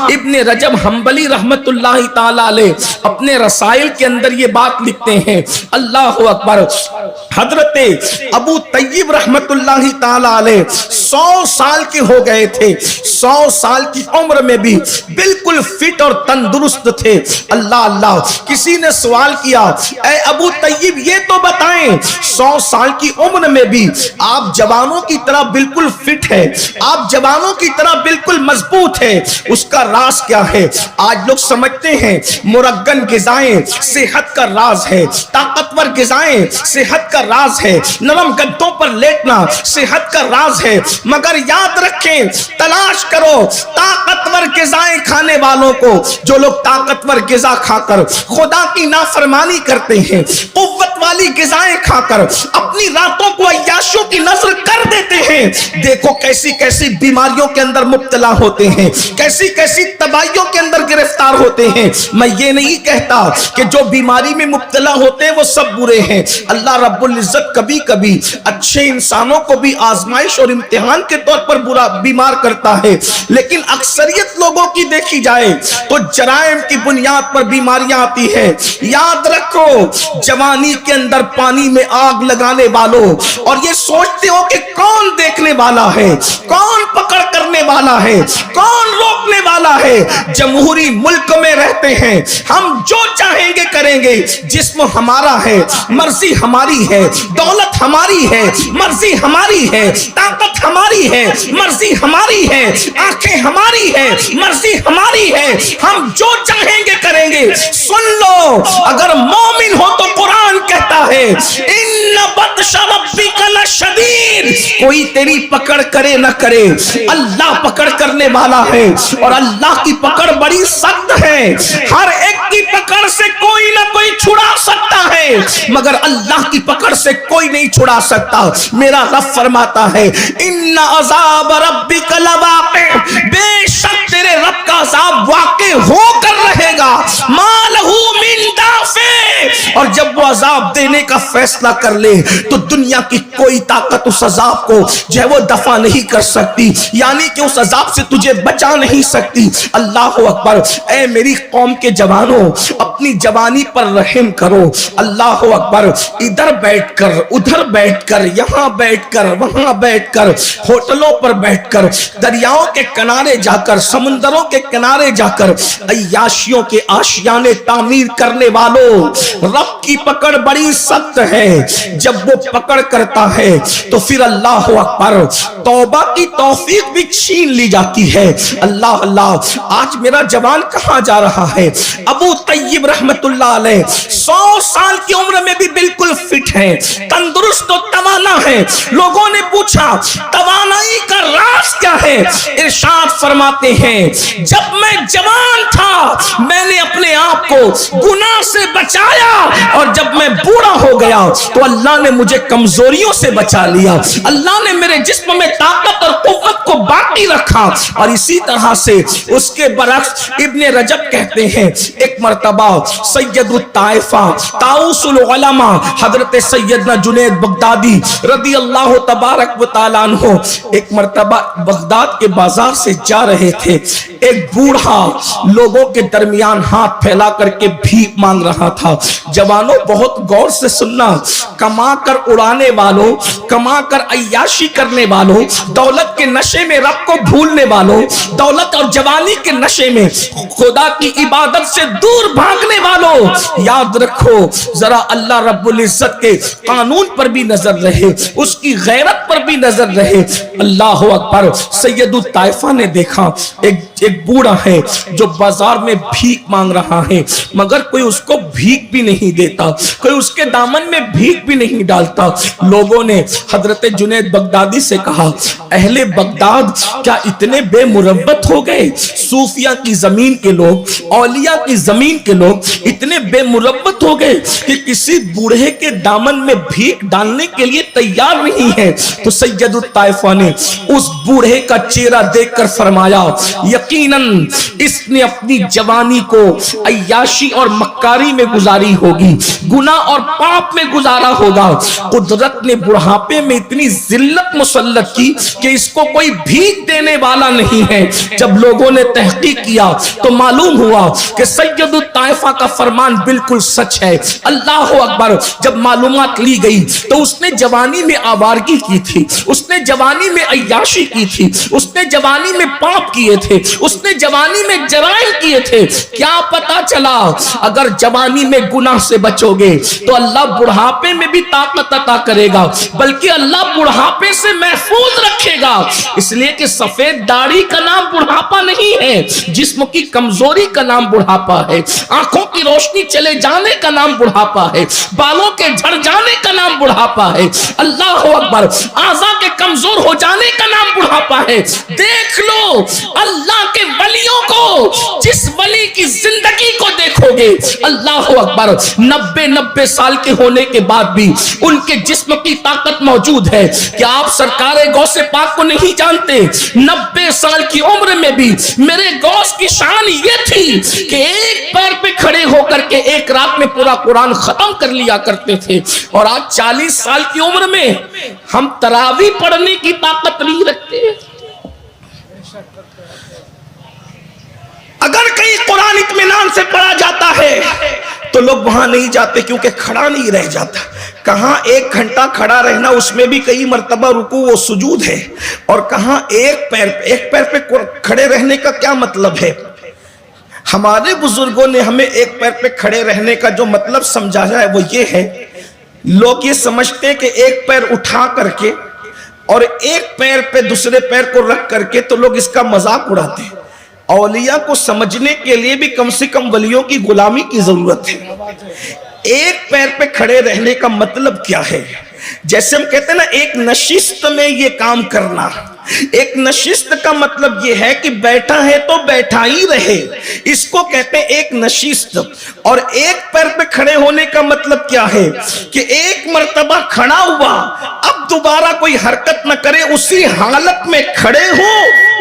ابن رجب حنبلی رحمت اللہ تعالی علیہ اپنے رسائل کے اندر یہ بات لکھتے ہیں، اللہ اکبر، حضرت ابو طیب رحمت اللہ تعالی علیہ 100 سال کے ہو گئے تھے، 100 سال کی عمر میں بھی بالکل فٹ اور تندرست تھے۔ اللہ اللہ، کسی نے سوال کیا، اے ابو طیب یہ تو بتائیں 100 سال کی عمر میں بھی آپ جوانوں کی طرح بالکل فٹ ہے، آپ جوانوں کی طرح بالکل مضبوط ہے، اس کا راز کیا ہے؟ آج لوگ سمجھتے ہیں مرگن غذائیں صحت کا راز ہے، طاقتور غذائیں صحت کا راز ہے، نرم گدوں پر لیٹنا صحت کا راز ہے، مگر یاد رکھیں، تلاش کرو طاقتور غذائیں کھانے والوں کو، جو لوگ طاقتور غذا کھا کر خدا کی نافرمانی کرتے ہیں، قوت والی غذائیں کھا کر اپنی راتوں کو عیاشیوں کی نظر کر دیتے ہیں، دیکھو کیسی کیسی بیماریوں کے اندر مبتلا ہوتے ہیں، کیسی کیسی تباہیوں کے اندر گرفتار ہوتے ہیں۔ میں یہ نہیں کہتا کہ جو بیماری میں مبتلا ہوتے ہیں وہ سب برے ہیں، اللہ رب العزت کبھی کبھی اچھے انسانوں کو بھی آزمائش اور امتحان کے طور پر بیمار کرتا ہے، لیکن اکثریت لوگوں کی دیکھی جائے تو جرائم کی بنیاد پر بیماریاں آتی ہیں۔ یاد رکھو، جوانی کے اندر پانی میں آگ لگانے والوں اور یہ سوچتے ہو کہ کون دیکھنے والا ہے، کون پکڑ کرنے والا ہے، کون روکنے والا ہے؟ جمہوری ملک میں رہتے ہیں، ہم جو چاہیں گے کریں گے، جسم ہمارا ہے، مرضی ہماری ہے، دولت ہماری ہے، مرضی ہماری ہے، طاقت ہماری ہے، مرضی ہماری ہے، آنکھیں ہماری ہے، مرضی ہماری ہے، ہم جو چاہیں گے کریں گے۔ سن لو، اگر مومن ہو تو قرآن کہتا ہے ان بطش ربک لشدید، کوئی تیری پکڑ کرے نہ کرے، اللہ پکڑ کرنے والا ہے، اور اللہ کی پکڑ بڑی سخت ہے، ہر ایک کی پکڑ سے کوئی نہ کوئی چھڑا سکتا ہے، مگر اللہ کی پکڑ سے کوئی نہیں چھڑا سکتا۔ میرا رب فرماتا ہے ان عذاب ربک لواقع، بے شک تیرے رب کا عذاب واقع ہو کر رہے گا، ما لہ من دافع، اور جب وہ عذاب دینے کا فیصلہ کر لے تو دنیا کی کوئی طاقت اس عذاب کو جو ہے وہ دفع نہیں کر سکتی، یعنی کہ اس عذاب سے تجھے بچا نہیں سکتی۔ اللہ اکبر، اے میری قوم کے جوانوں، اپنی جوانی پر رحم کرو۔ اللہ اکبر، ادھر بیٹھ کر، ادھر بیٹھ کر، یہاں بیٹھ کر، وہاں بیٹھ کر، ہوٹلوں پر بیٹھ کر، دریاؤں کے کنارے جا کر، سمندروں کے کنارے جا کر عیاشیوں کے آشیانے تعمیر کرنے والوں، رب کی پکڑ بڑی سخت ہے، جب وہ پکڑ کرتا ہے تو پھر اللہ اکبر توبہ کی توفیق بھی چھین لی جاتی ہے۔ اللہ اللہ، آج میرا جوان کہاں جا رہا ہے؟ ابو طیب رحمت اللہ علیہ 100 سال کی عمر میں بھی بالکل فٹ ہے، تندرست و توانا ہے۔ لوگوں نے پوچھا توانائی کا راز کیا ہے؟ ارشاد فرماتے ہیں جب میں جوان تھا میں نے اپنے آپ کو گناہ سے بچایا، اور جب میں بوڑھا ہو گیا تو اللہ نے مجھے کمزوریوں سے بچا لیا، اللہ نے میرے جسم میں طاقت اور قوت کو باقی رکھا۔ اور اسی طرح سے اس کے برعکس ابن رجب کہتے ہیں ایک مرتبہ سید الطائفہ طاؤس العلماء حضرت سیدنا جنید بغدادی رضی اللہ تبارک و تعالیٰ عنہ ایک مرتبہ بغداد کے بازار سے جا رہے تھے، ایک بوڑھا لوگوں کے درمیان ہاتھ پھیلا کر کے بھیک مانگ رہا تھا۔ جوانوں بہت غور سے سننا، کما کر اڑانے والوں، کما کر عیاشی کرنے والوں، دولت کے نشے میں رب کو بھولنے والوں، دولت اور جوانی کے نشے میں خدا کی عبادت سے دور بھاگنے والوں، یاد رکھو ذرا اللہ رب العزت کے قانون پر بھی نظر رہے، اس کی غیرت پر بھی نظر رہے۔ اللہ اکبر، سید الطائفہ نے دیکھا ایک بوڑھا ہے جو بازار میں بھیک مانگ رہا ہے، مگر کوئی اس کو بھیک بھی نہیں دیتا، کوئی اس کے دامن میں بھیک بھی نہیں ڈالتا۔ لوگوں نے حضرت جنید بغدادی سے کہا اہل بغداد کیا اتنے بے مروت ہو گئے؟ صوفیہ کی زمین کے لوگ، اولیاء کی زمین کے لوگ اتنے بے مروت ہو گئے کہ کسی بوڑھے کے دامن میں بھیک ڈالنے کے لیے تیار نہیں ہے تو سید الطائفہ نے اس بوڑھے کا چہرہ دیکھ کر فرمایا یقیناً اس نے اپنی جوانی کو عیاشی اور مکاری میں گزاری ہوگی، گناہ اور پاپ میں گزارا ہوگا۔ قدرت نے بڑھاپے میں اتنی ذلت مسلط کی کہ اس کو کوئی بھیک دینے والا نہیں ہے۔ جب لوگوں نے تحقیق کیا تو معلوم ہوا کہ سید الطائفہ کا فرمان بالکل سچ ہے۔ اللہ اکبر۔ جب معلومات لی گئی تو اس نے جوانی میں آوارگی کی تھی، اس نے جوانی میں عیاشی کی تھی، اس نے جوانی میں پاپ کیے تھے، اس نے جوانی میں جرائم کیے تھے۔ کیا پتا چلا اگر جوانی میں گناہ سے بچو گے تو اللہ بڑھاپے میں بھی طاقت عطا کرے گا، بلکہ اللہ بڑھاپے سے محفوظ رکھے گا۔ اس لیے کہ سفید داڑھی کا نام بڑھاپا نہیں ہے، جسم کی کمزوری کا نام بڑھاپا ہے، آنکھوں کی روشنی چلے جانے کا نام بڑھاپا ہے، بالوں کے جھڑ جانے کا نام بڑھاپا ہے، اللہ اکبر، اعضاء کے کمزور ہو جانے کا نام بڑھاپا ہے۔ دیکھ لو اللہ کے ولیوں کو، جس ولی کی زندگی کو دیکھو گے اللہ اکبر 90 سال کے ہونے کے بعد بھی ان کے جسم کی طاقت موجود ہے۔ کیا آپ سرکار غوث پاک کو نہیں جانتے؟ 90 سال کی عمر میں بھی میرے غوث کی شان یہ تھی کہ ایک پیر پہ کھڑے ہو کر کے ایک رات میں پورا قرآن ختم کر لیا کرتے تھے، اور آج 40 سال کی عمر میں ہم تراویح پڑھنے کی طاقت نہیں رکھتے۔ اگر کہیں قرآن اطمینان سے پڑھا جاتا ہے تو لوگ وہاں نہیں جاتے کیونکہ کھڑا نہیں رہ جاتا۔ کہاں 1 گھنٹہ کھڑا رہنا، اس میں بھی کئی مرتبہ رکوع و سجود ہے، اور کہاں ایک پیر پہ کھڑے رہنے کا کیا مطلب ہے؟ ہمارے بزرگوں نے ہمیں ایک پیر پہ کھڑے رہنے کا جو مطلب سمجھایا ہے وہ یہ ہے، لوگ یہ سمجھتے ہیں کہ ایک پیر اٹھا کر کے اور ایک پیر پہ دوسرے پیر کو رکھ کر کے تو لوگ اس کا مذاق اڑاتے ہیں۔ اولیاء کو سمجھنے کے لیے بھی کم سے کم ولیوں کی غلامی کی ضرورت ہے۔ ایک پیر پہ کھڑے رہنے کا مطلب کیا ہے؟ جیسے ہم کہتے ہیں نا ایک نشست میں یہ کام کرنا، ایک نشست کا مطلب یہ ہے کہ بیٹھا ہے تو بیٹھا ہی رہے، اس کو کہتے ہیں ایک نشست۔ اور ایک پیر پہ کھڑے ہونے کا مطلب کیا ہے کہ ایک مرتبہ کھڑا ہوا اب دوبارہ کوئی حرکت نہ کرے، اسی حالت میں کھڑے ہو،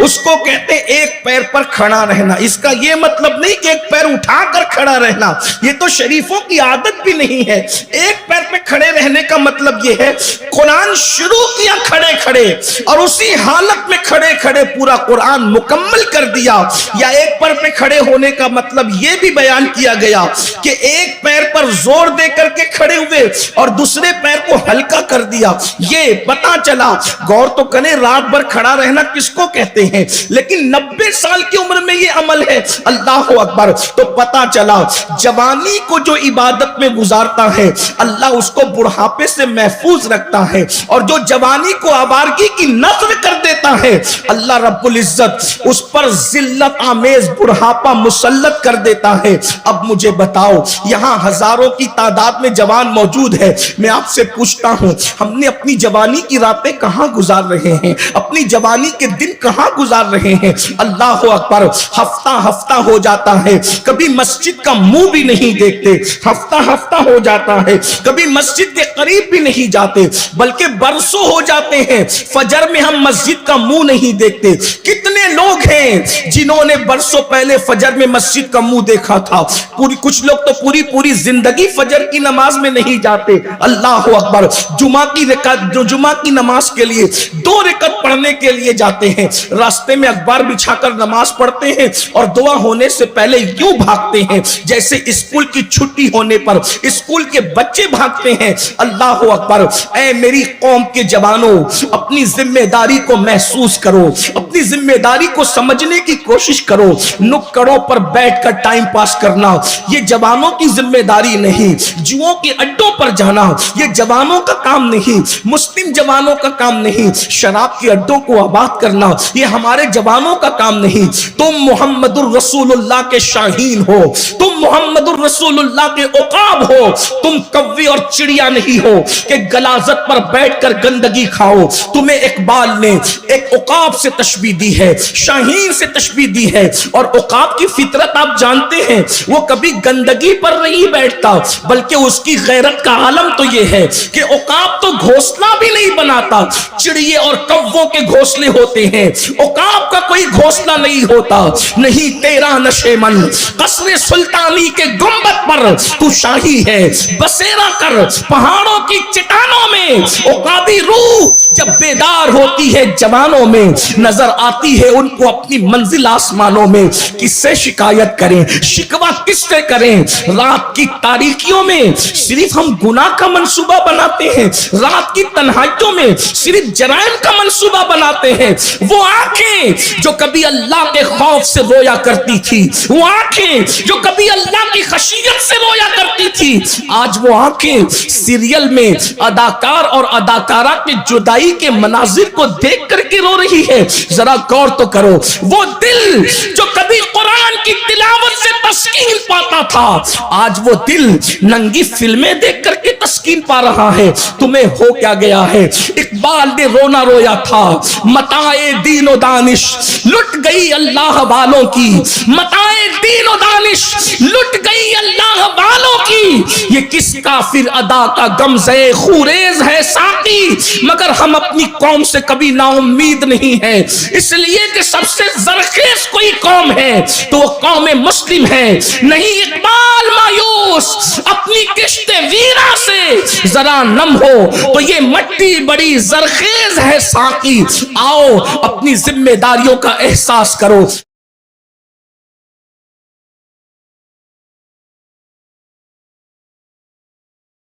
اس کو کہتے ہیں ایک پیر پر کھڑا رہنا۔ اس کا یہ مطلب نہیں کہ ایک پیر اٹھا کر کھڑا رہنا، یہ تو شریفوں کی عادت بھی نہیں ہے۔ ایک پیر پہ کھڑے رہنے کا مطلب یہ ہے قرآن شروع کیا کھڑے کھڑے اور اسی حالت میں کھڑے کھڑے پورا قرآن مکمل کر دیا۔ یا ایک پیر پہ کھڑے ہونے کا مطلب یہ بھی بیان کیا گیا کہ ایک پیر پر زور دے کر کے کھڑے ہوئے اور دوسرے پیر کو ہلکا کر دیا۔ یہ پتا چلا، غور تو کریں رات بھر کھڑا رہنا کس کو کہتے ہیں، لیکن 90 سال کی عمر میں یہ عمل ہے، اللہ اکبر۔ تو پتا چلا جوانی کو جو عبادت میں گزارتا ہے اللہ اس کو بڑھاپے سے محفوظ رکھتا ہے، اور جو جوانی کو آوارگی کی نذر کر دیتا ہے اللہ رب العزت اس پر ذلت آمیز بڑھاپا مسلط کر دیتا ہے۔ اب مجھے بتاؤ، یہاں ہزاروں کی تعداد میں جوان موجود ہے، میں آپ سے پوچھتا ہوں ہم نے اپنی جوانی کی راتیں کہاں گزار رہے ہیں، اپنی جوانی کے دن کہاں گزار رہے ہیں؟ اللہ اکبر۔ ہفتہ ہفتہ ہو جاتا ہے، کبھی مسجد کا منہ بھی نہیں دیکھتے، ہفتہ ہفتہ ہو جاتا ہے، کبھی مسجد کے قریب بھی نہیں جاتے، بلکہ برسوں ہو جاتے ہیں فجر میں ہم مسجد کا منہ نہیں دیکھتے۔ کتنے لوگ ہیں جنہوں نے برسوں پہلے فجر میں مسجد کا منہ دیکھا تھا، کچھ لوگ تو پوری زندگی فجر کی نماز میں نہیں جاتے۔ اللہ اکبر۔ جمعہ کی نماز کے لیے 2 رکعت پڑھنے کے لیے جاتے ہیں، راستے میں اخبار بچھا کر نماز پڑھتے ہیں اور دعا ہونے سے پہلے یوں بھاگتے ہیں جیسے اسکول کی چھٹی ہونے پر اسکول کے بچے بھاگتے ہیں۔ اللہ اکبر۔ اے میری قوم کے جوانوں، اپنی ذمہ داری کو محسوس کرو، اپنی ذمہ داری کو سمجھنے کی کوشش کرو۔ نکڑوں پر بیٹھ کر ٹائم پاس کرنا یہ جوانوں کی ذمہ داری نہیں، جوؤں کے اڈوں پر جانا یہ جوانوں کا کام نہیں، مسلم جوانوں کا کام نہیں، شراب کے اڈوں کو آباد کرنا یہ ہمارے جوانوں کا کام نہیں۔ تم محمد الرسول اللہ کے شاہین ہو، تم محمد الرسول اللہ کے عقاب ہو، تم کوی اور چڑیا نہیں ہو کہ غلاظت پر بیٹھ کر گندگی کھاؤ۔ تمہیں اقبال نے ایک عقاب سے تشبیہ دی ہے، شاہین سے تشبیہ دی ہے، اور عقاب کی فطرت آپ جانتے ہیں وہ کبھی گندگی پر نہیں بیٹھتا، بلکہ اس کی غیرت کا عالم تو یہ ہے کہ عقاب تو گھونسلہ بھی نہیں بناتا، چڑیے اور کووں کے گھونسلے ہوتے ہیں، عقاب کا کوئی گھونسلہ نہیں ہوتا۔ نہیں تیرا نشے من قصر سلطانی کے گنبد پر تو شاہی ہے، بسیرا کر پہاڑوں کی چٹانوں میں۔ عقابی روح جب بیدار ہوتی ہے جوانوں میں، نظر آتی ہے ان کو اپنی منزل آسمانوں میں۔ کس سے شکایت کریں، شکوہ کس سے کریں؟ رات کی تاریکیوں میں صرف ہم گناہ کا منصوبہ بناتے ہیں، رات کی تنہائیوں میں صرف جرائم کا منصوبہ بناتے ہیں۔ وہ آنکھیں جو کبھی اللہ کے خوف سے رویا کرتی تھی، وہ آنکھیں جو کبھی اللہ کی خشیت سے رویا کرتی تھی، آج وہ آنکھیں سیریل میں اداکار اور اداکارہ کے جدائی کے مناظر کو دیکھ کر کے رو رہی ہے۔ ذرا غور تو کرو، وہ دل جو کبھی قرآن کی تلاوت سے تسکین پاتا تھا، آج وہ دل ننگی فلمیں دیکھ کر کے تسکین پا رہا ہے۔ تمہیں ہو کیا گیا ہے؟ اقبال نے رونا رویا تھا، متاع دین و دانش لٹ گئی اللہ والوں کی، متاع دین و دانش لٹ گئی اللہ والوں کی۔ یہ کس کافر ادا کا غمزہ خوریز ہے ساقی، مگر ہم اپنی قوم سے کبھی نا امید نہیں ہے، اس لیے کہ سب سے زرخیز کوئی قوم ہے تو وہ قوم مسلم ہے۔ نہیں اقبال مایوس اپنی کشت ویرا سے ذرا نم ہو تو یہ مٹی بڑی زرخیز ہے ساقی، آؤ اپنی ذمہ داریوں کا احساس کرو۔